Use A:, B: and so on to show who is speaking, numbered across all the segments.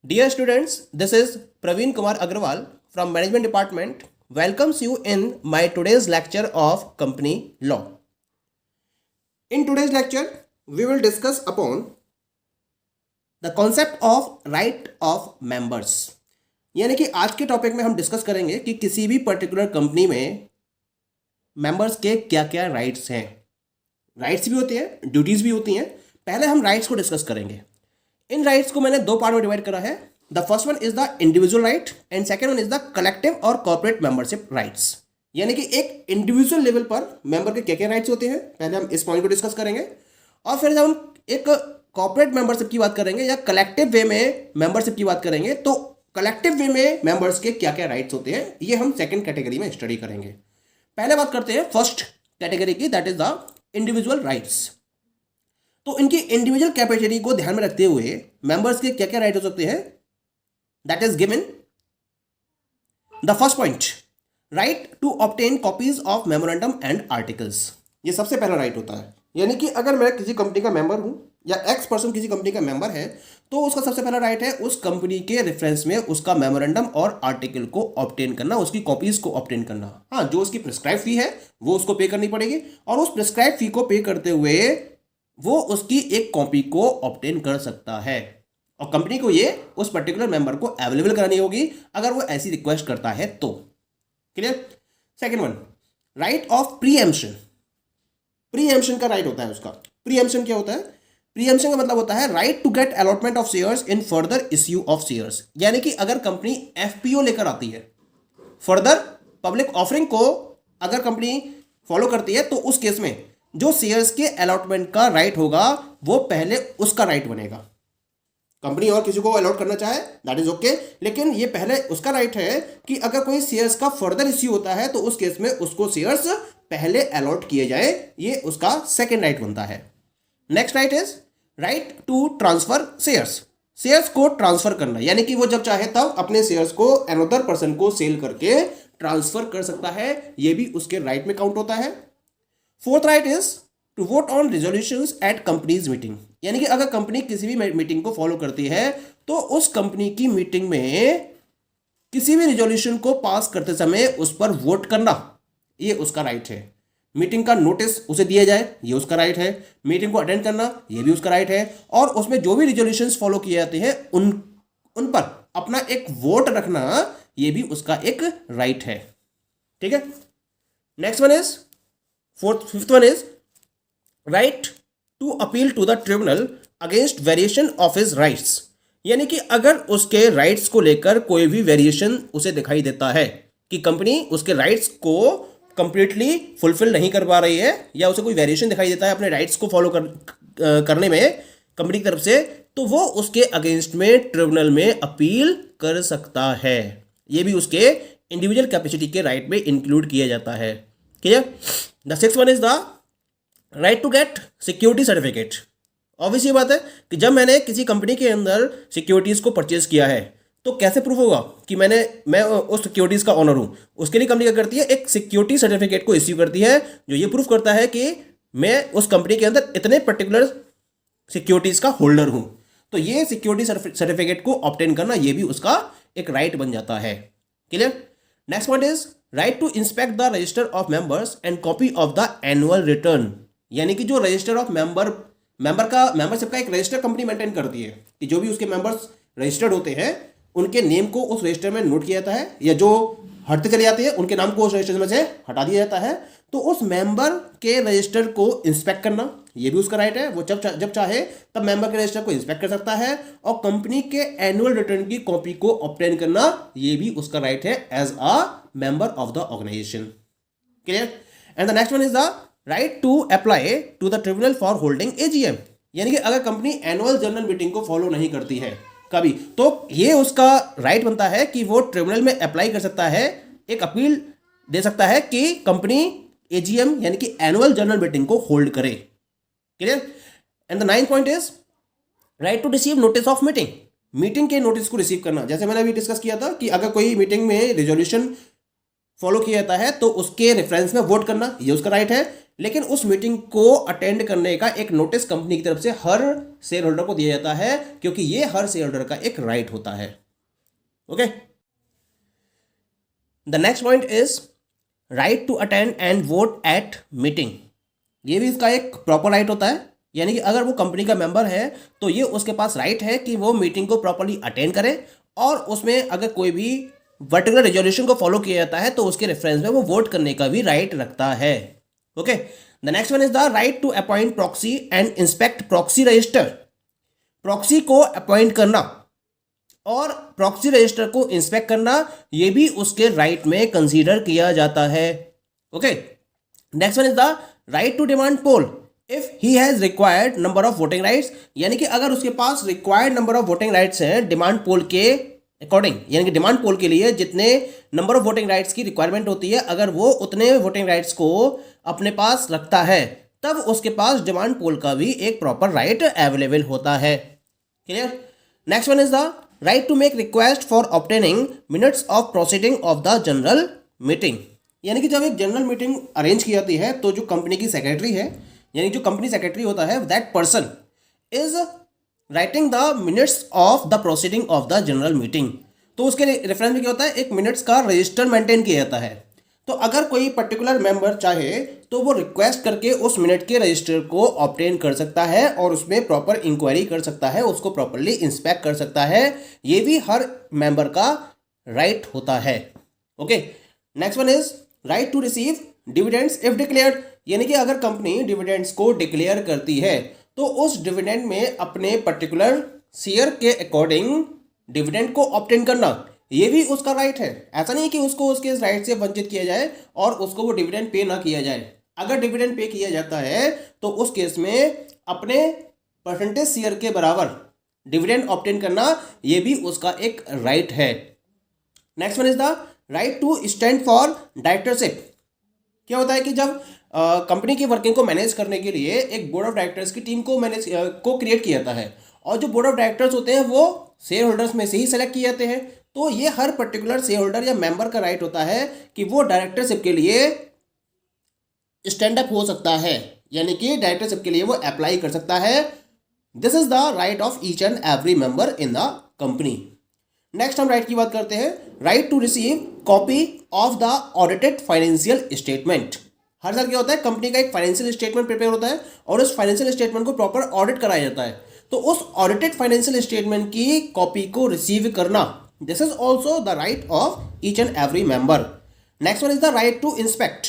A: Dear students, this is Praveen Kumar Agrawal from Management Department welcomes you in my today's lecture of Company Law. In today's lecture, we will discuss upon the concept of right of members. यानी कि आज के topic में हम discuss करेंगे कि किसी भी पर्टिकुलर कंपनी में मेंबर्स के क्या क्या राइट्स हैं. राइट्स भी होती हैं, ड्यूटीज़ भी होती हैं. पहले हम राइट्स को डिस्कस करेंगे. इन राइट्स को मैंने दो पार्ट में डिवाइड करा है. The first one is the individual right and second one is the collective और कॉर्पोरेट मेंबरशिप राइट्स. यानी कि एक इंडिविजुअल लेवल पर मेंबर के क्या क्या राइट्स होते हैं, पहले हम इस पॉइंट को डिस्कस करेंगे. और फिर जब हम एक कॉर्पोरेट मेंबरशिप की बात करेंगे या कलेक्टिव वे में मेंबरशिप की बात करेंगे, तो कलेक्टिव वे में मेंबर्स के क्या क्या राइट्स होते हैं, ये हम सेकेंड कैटेगरी में स्टडी करेंगे. पहले बात करते हैं फर्स्ट कैटेगरी की, that is the individual rights. तो इनकी इंडिविजुअल कैपेसिटी को ध्यान में रखते हुए मेंबर्स के क्या क्या राइट हो सकते हैं, that is given. The first point, right to obtain copies of memorandum and articles. ये सबसे पहला राइट होता है. यानी कि अगर मैं किसी कंपनी का मेंबर हूं या एक्स पर्सन किसी कंपनी का मेंबर है, तो उसका सबसे पहला राइट है उस कंपनी के रेफरेंस में उसका मेमोरेंडम और आर्टिकल को ऑब्टेन करना, उसकी कॉपीज को ऑब्टेन करना. हाँ, जो उसकी प्रिस्क्राइब फी है वो उसको पे करनी पड़ेगी और उस प्रिस्क्राइब फी को पे करते हुए वो उसकी एक कॉपी को ऑब्टेन कर सकता है और कंपनी को ये उस पर्टिकुलर मेंबर को अवेलेबल करानी होगी अगर वो ऐसी रिक्वेस्ट करता है तो. Clear. Second one, right of preemption. Preemption का राइट होता है उसका. प्रीएम्पशन क्या होता है? प्रीएम्पशन का मतलब होता है right to get allotment of shares in further issue of shares. यानी कि अगर कंपनी एफपीओ लेकर आती है, फर्दर पब्लिक ऑफरिंग को अगर कंपनी फॉलो करती है, तो उस केस में जो शेयर्स के अलॉटमेंट का राइट होगा वो पहले उसका राइट बनेगा. कंपनी और किसी को अलॉट करना चाहे दैट इज ओके, लेकिन ये पहले उसका राइट है कि अगर कोई शेयर्स का फर्दर इश्यू होता है तो उस केस में उसको शेयर्स पहले अलॉट किए जाए. ये उसका सेकेंड राइट बनता है. Next right is right to transfer shares. Shares को ट्रांसफर करना, यानी कि वो जब चाहे तब अपने शेयर्स को अनदर पर्सन को सेल करके ट्रांसफर कर सकता है. ये भी उसके राइट में काउंट होता है. Fourth right is to vote on resolutions at companies meeting. यानी कि अगर कंपनी किसी भी मीटिंग को फॉलो करती है तो उस कंपनी की मीटिंग में किसी भी रिजोल्यूशन को पास करते समय उस पर वोट करना, ये उसका राइट है. मीटिंग का नोटिस उसे दिया जाए, ये उसका राइट है. मीटिंग को अटेंड करना, ये भी उसका राइट है. और उसमें जो भी रिजोल्यूशंस फॉलो किए जाते हैं उन पर अपना एक वोट रखना, ये भी उसका एक राइट है. ठीक है. Next one is fifth one is right to appeal to the tribunal against variation of his rights. यानी कि अगर उसके राइट्स को लेकर कोई भी वेरिएशन उसे दिखाई देता है कि कंपनी उसके राइट्स को कंप्लीटली फुलफिल नहीं कर पा रही है या उसे कोई वेरिएशन दिखाई देता है अपने राइट्स को फॉलो करने में कंपनी की तरफ से, तो वो उसके अगेंस्ट में ट्रिब्यूनल में अपील कर सकता है. ये भी उसके इंडिविजुअल कैपेसिटी के राइट में इंक्लूड किया जाता है. Clear. The sixth one is the right to get security certificate. Obvious ये बात है कि जब मैंने किसी कंपनी के अंदर सिक्योरिटीज़ को परचेज किया है तो कैसे प्रूफ होगा कि मैं उस सिक्योरिटीज़ का ऑनर हूँ. उसके लिए कंपनी क्या करती है, एक सिक्योरिटी सर्टिफिकेट को इश्यू करती है जो ये प्रूफ करता है कि मैं उस कंपनी के अंदर इतने पर्टिकुलर सिक्योरिटीज़ का होल्डर हूँ. तो ये सिक्योरिटी सर्टिफिकेट को ऑब्टेन करना, ये भी उसका एक राइट बन जाता है. Clear. Next point is right to inspect the register of members and copy of the annual return. यानी कि जो रजिस्टर ऑफ मेंबरशिप का एक रजिस्टर कंपनी मेंटेन करती है कि जो भी उसके मेंबर्स रजिस्टर्ड होते हैं उनके नेम को उस रजिस्टर में नोट किया जाता है, या जो हटते चले जाते हैं उनके नाम को उस रजिस्टर में से हटा दिया जाता है. तो उस मेंबर के रजिस्टर को इंस्पेक्ट करना, ये भी उसका राइट है. वो जब चाहे तब मेंबर के रजिस्टर को इंस्पेक्ट कर सकता है. और कंपनी के एनुअल रिटर्न की कॉपी को ऑब्टेन करना, ये भी उसका राइट है as a member of the organization. Clear. And the next one is the right to apply to the tribunal for holding AGM. यानी कि अगर कंपनी एनुअल जनरल मीटिंग को फॉलो नहीं करती है कभी, तो ये उसका राइट बनता है कि वो ट्रिब्यूनल में अप्लाई कर सकता है, एक अपील दे सकता है कि कंपनी एजीएम यानी कि एनुअल जनरल मीटिंग को होल्ड करे. Clear. And the ninth point is right to receive notice of meeting. Meeting के नोटिस को रिसीव करना, जैसे मैंने अभी डिस्कस किया था कि अगर कोई मीटिंग में रिजोल्यूशन फॉलो किया जाता है तो उसके रेफरेंस में वोट करना, ये उसका राइट है. लेकिन उस मीटिंग को अटेंड करने का एक नोटिस कंपनी की तरफ से हर शेयर होल्डर को दिया जाता है, क्योंकि ये हर शेयर होल्डर का एक राइट होता है। Okay, the next point is right to attend and vote at meeting. ये भी इसका एक प्रॉपर राइट होता है, यानी कि अगर वो कंपनी का मेंबर है तो ये उसके पास राइट है कि वो मीटिंग को प्रॉपरली अटेंड करे, और उसमें अगर कोई भी पर्टिकुलर रेजोल्यूशन को फॉलो किया जाता है तो उसके रेफरेंस में वो वोट करने का भी राइट रखता है। Okay, the next one is the right to appoint proxy and inspect proxy register. Proxy को अपॉइंट करना और प्रॉक्सी रजिस्टर को इंस्पेक्ट करना, ये भी उसके राइट में कंसीडर किया जाता है। Okay, next one is the right to demand poll if he has required number of voting rights, यानी कि अगर उसके पास required number of voting rights हैं डिमांड पोल के अकॉर्डिंग, यानी कि डिमांड पोल के लिए जितने नंबर ऑफ वोटिंग राइट्स की रिक्वायरमेंट होती है, अगर वो उतने वोटिंग राइट्स को अपने पास रखता है तब उसके पास डिमांड पोल का भी एक प्रॉपर राइट अवेलेबल होता है। Clear? Next one is the right to make request for obtaining minutes of proceeding of the general meeting, यानी कि जब एक जनरल मीटिंग अरेंज की जाती है तो जो कंपनी की सेक्रेटरी है, यानी जो कंपनी सेक्रेटरी होता है, that person is writing the minutes of the proceeding of the general meeting. तो उसके रेफरेंस में क्या होता है, एक मिनट्स का रजिस्टर मेंटेन किया जाता है। तो अगर कोई पर्टिकुलर मेंबर चाहे तो वो रिक्वेस्ट करके उस मिनट के रजिस्टर को ऑब्टेन कर सकता है और उसमें प्रॉपर इंक्वायरी कर सकता है, उसको प्रॉपरली इंस्पेक्ट कर सकता है। ये भी हर मेंबर का राइट होता है। Okay, next one is right to receive dividends if declared, यानी कि अगर कंपनी डिविडेंड्स को डिक्लेयर करती है तो उस डिविडेंड में अपने पर्टिकुलर शेयर के अकॉर्डिंग डिविडेंड को ऑब्टेन करना, ये भी उसका राइट है। ऐसा नहीं कि उसको उसके राइट से वंचित किया जाए और उसको वो डिविडेंड पे ना किया जाए। अगर डिविडेंड पे किया जाता है तो उस केस में अपने परसेंटेज शेयर के बराबर डिविडेंड ऑब्टेन करना, ये भी उसका एक राइट है। Next one is the right to stand for directorship. क्या होता है कि जब कंपनी की वर्किंग को मैनेज करने के लिए एक बोर्ड ऑफ डायरेक्टर्स की टीम को क्रिएट किया जाता है, और जो बोर्ड ऑफ डायरेक्टर्स होते हैं वो शेयर होल्डर्स में से ही सेलेक्ट किए जाते हैं। तो ये हर पर्टिकुलर शेयर होल्डर या मेंबर का राइट होता है कि वो डायरेक्टरशिप के लिए स्टैंड अप हो सकता है, यानी कि डायरेक्टरशिप के लिए वो अप्लाई कर सकता है। This is the right of each and every member in the company. Next हम राइट की बात करते हैं, right to receive copy of the audited financial statement. हर साल क्या होता है, कंपनी का एक फाइनेंशियल स्टेटमेंट प्रिपेयर होता है और उस फाइनेंशियल स्टेटमेंट को प्रॉपर ऑडिट कराया जाता है। तो उस ऑडिटेड फाइनेंशियल स्टेटमेंट की कॉपी को रिसीव करना, this is also the right of each and every member. Next one is the right to inspect.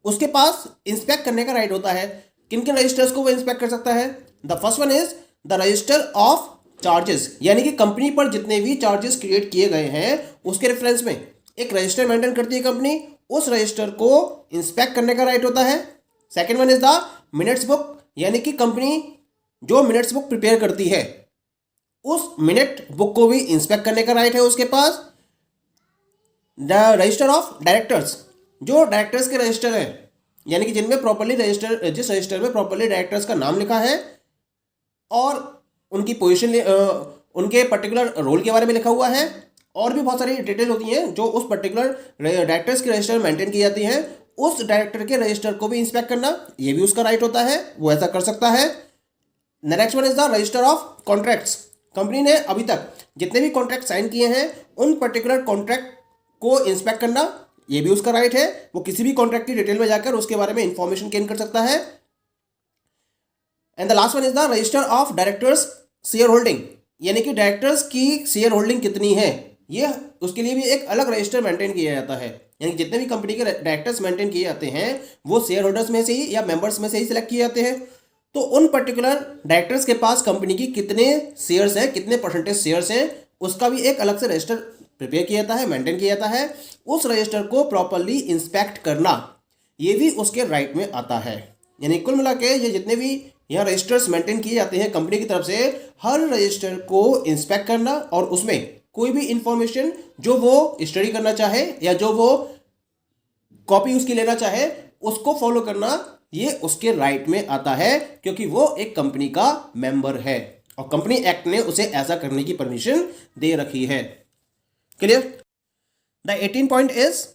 A: उसके पास इंस्पेक्ट करने का राइट होता है। किन किन रजिस्टर्स को वो इंस्पेक्ट कर सकता है? The first one is the register of charges, यानी कि कंपनी पर जितने भी चार्जेस क्रिएट किए गए हैं उसके रेफरेंस में एक रजिस्टर मेंटेन करती है कंपनी, उस रजिस्टर को इंस्पेक्ट करने का राइट होता है। Second one is the minutes book, यानी कि कंपनी जो मिनट्स बुक प्रिपेयर करती है उस मिनट बुक को भी इंस्पेक्ट करने का राइट है उसके पास। द रजिस्टर ऑफ डायरेक्टर्स, जो डायरेक्टर्स के रजिस्टर हैं, यानी कि जिनमें प्रॉपर्ली रजिस्टर, जिस रजिस्टर में प्रॉपर्ली डायरेक्टर्स का नाम लिखा है और उनकी पोजीशन, उनके पर्टिकुलर रोल के बारे में लिखा हुआ है, और भी बहुत सारी डिटेल होती हैं जो उस पर्टिकुलर डायरेक्टर्स के रजिस्टर में मेंटेन की जाती हैं। उस डायरेक्टर के रजिस्टर को भी इंस्पेक्ट करना, ये भी उसका राइट होता है, वो ऐसा कर सकता है। Next one is the register of contracts. Company ने अभी तक जितने भी कॉन्ट्रैक्ट साइन किए हैं उन पर्टिकुलर कॉन्ट्रैक्ट को इंस्पेक्ट करना, ये भी उसका राइट है। वो किसी भी कॉन्ट्रैक्ट की डिटेल में जाकर उसके बारे में इंफॉर्मेशन गेन कर सकता है। And the last one is the register of directors share holding, यानी कि डायरेक्टर्स की शेयर होल्डिंग कितनी है, ये उसके लिए भी एक अलग रजिस्टर मेंटेन किया जाता है। यानी कि जितने भी कंपनी के डायरेक्टर्स मेंटेन किए जाते हैं वो शेयर होल्डर्स में से ही या मेंबर्स में से ही सिलेक्ट किए जाते हैं। तो उन पर्टिकुलर डायरेक्टर्स के पास कंपनी की कितने शेयर्स हैं, कितने परसेंटेज शेयर्स हैं, उसका भी एक अलग से रजिस्टर प्रिपेयर किया जाता है, मेंटेन किया जाता है। उस रजिस्टर को प्रॉपरली इंस्पेक्ट करना, ये भी उसके राइट में आता है। यानी कुल मिला के ये जितने भी यहाँ रजिस्टर्स मेंटेन किए जाते हैं कंपनी की तरफ से, हर रजिस्टर को इंस्पेक्ट करना और उसमें कोई भी इंफॉर्मेशन जो वो स्टडी करना चाहे या जो वो कॉपी उसकी लेना चाहे उसको फॉलो करना, ये उसके राइट में आता है, क्योंकि वो एक कंपनी का मेंबर है और कंपनी एक्ट ने उसे ऐसा करने की परमिशन दे रखी है। Clear? The 18 point is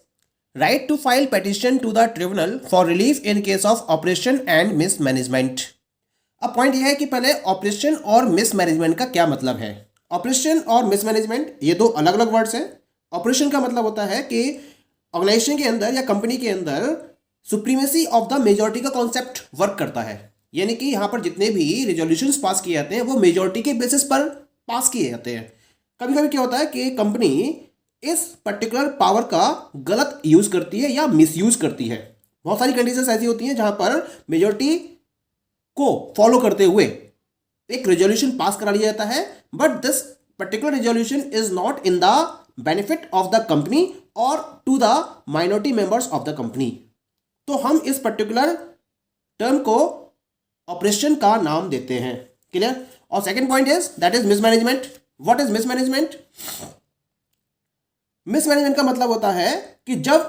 A: right to file petition to the tribunal for relief in case of operation and mismanagement. अब पॉइंट यह है कि पहले ऑपरेशन और मिसमैनेजमेंट का क्या मतलब है। ऑपरेशन और मिसमैनेजमेंट ये दो अलग अलग वर्ड्स हैं। ऑपरेशन का मतलब होता है कि ऑर्गेनाइजेशन के अंदर या कंपनी के अंदर सुप्रीमेसी ऑफ द मेजॉरिटी का कॉन्सेप्ट वर्क करता है, यानी कि यहाँ पर जितने भी रेजोल्यूशंस पास किए जाते हैं वो मेजॉरिटी के बेसिस पर पास किए जाते हैं। कभी कभी क्या होता है कि कंपनी इस पर्टिकुलर पावर का गलत यूज करती है या मिसयूज करती है। बहुत सारी कंडीशंस ऐसी होती हैं जहां पर मेजॉरिटी को फॉलो करते हुए एक रेजोल्यूशन पास करा लिया जाता है, but this particular resolution is not in the benefit of the company और to the minority members of the company. तो हम इस पर्टिकुलर टर्म को ऑपरेशन का नाम देते हैं। क्लियर। और second point is that is mismanagement. What is mismanagement? Mismanagement का मतलब होता है कि जब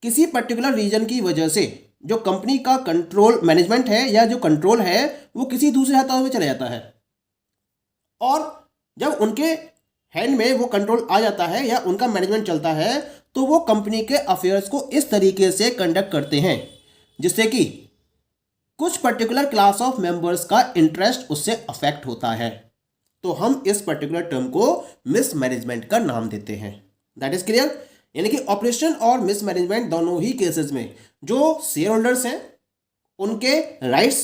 A: किसी पर्टिकुलर रीजन की वजह से जो कंपनी का कंट्रोल मैनेजमेंट है या जो कंट्रोल है वो किसी दूसरे हाथों में चला जाता है, और जब उनके हैंड में वो कंट्रोल आ जाता है या उनका मैनेजमेंट चलता है तो वो कंपनी के अफेयर्स को इस तरीके से कंडक्ट करते हैं जिससे कि कुछ पर्टिकुलर क्लास ऑफ मेंबर्स का इंटरेस्ट उससे अफेक्ट होता है। तो हम इस पर्टिकुलर टर्म को मिसमैनेजमेंट का नाम देते हैं। That is clear. यानी कि ऑपरेशन और मिसमैनेजमेंट दोनों ही केसेस में जो शेयर होल्डर्स हैं उनके राइट्स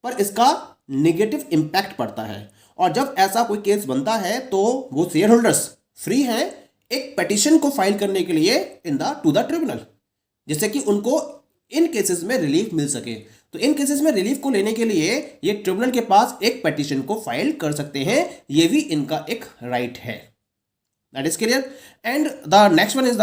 A: पर इसका नेगेटिव इंपैक्ट पड़ता है, और जब ऐसा कोई केस बनता है तो वो शेयर होल्डर्स फ्री हैं एक पिटीशन को फाइल करने के लिए टू द ट्रिब्यूनल, जिससे कि उनको इन केसेस में रिलीफ मिल सके। तो इन केसेस में रिलीफ को लेने के लिए ये ट्रिब्यूनल के पास एक पिटीशन को फाइल कर सकते हैं, ये भी इनका एक राइट है। That is clear. And the next one is the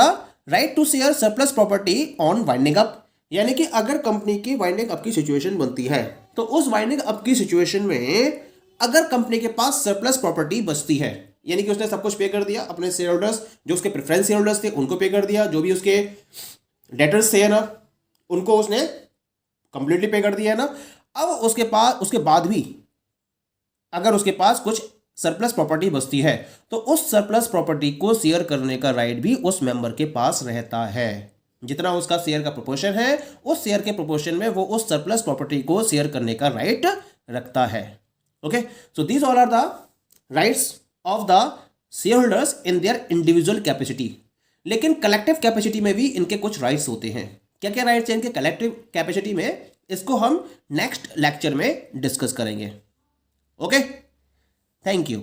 A: right to share surplus property on winding up. यानी कि अगर कंपनी की वाइंडिंग अप की सिचुएशन बनती है तो उस वाइंडिंग अप की सिचुएशन में अगर कंपनी के पास सरप्लस प्रॉपर्टी बचती है, यानी कि उसने सब कुछ पे कर दिया, अपने शेयर होल्डर्स जो उसके प्रेफरेंस शेयर होल्डर्स थे उनको पे कर दिया, जो भी उसके डेटर्स थे ना उनको उसने कंप्लीटली पे कर दिया है ना। अब उसके बाद भी अगर उसके पास कुछ सरप्लस प्रॉपर्टी बचती है तो उस सरप्लस प्रॉपर्टी को शेयर करने का राइट भी उस मेंबर के पास रहता है। जितना उसका शेयर का प्रोपोर्शन है उस शेयर के प्रोपोर्शन में वो उस सरप्लस प्रॉपर्टी को शेयर करने का राइट रखता है। Okay, so these all are the rights of the shareholders in their individual capacity. लेकिन कलेक्टिव कैपेसिटी में भी इनके कुछ राइट्स होते हैं। क्या क्या राइट्स हैं इनके कलेक्टिव कैपेसिटी में, इसको हम नेक्स्ट लेक्चर में डिस्कस करेंगे। Okay, thank you.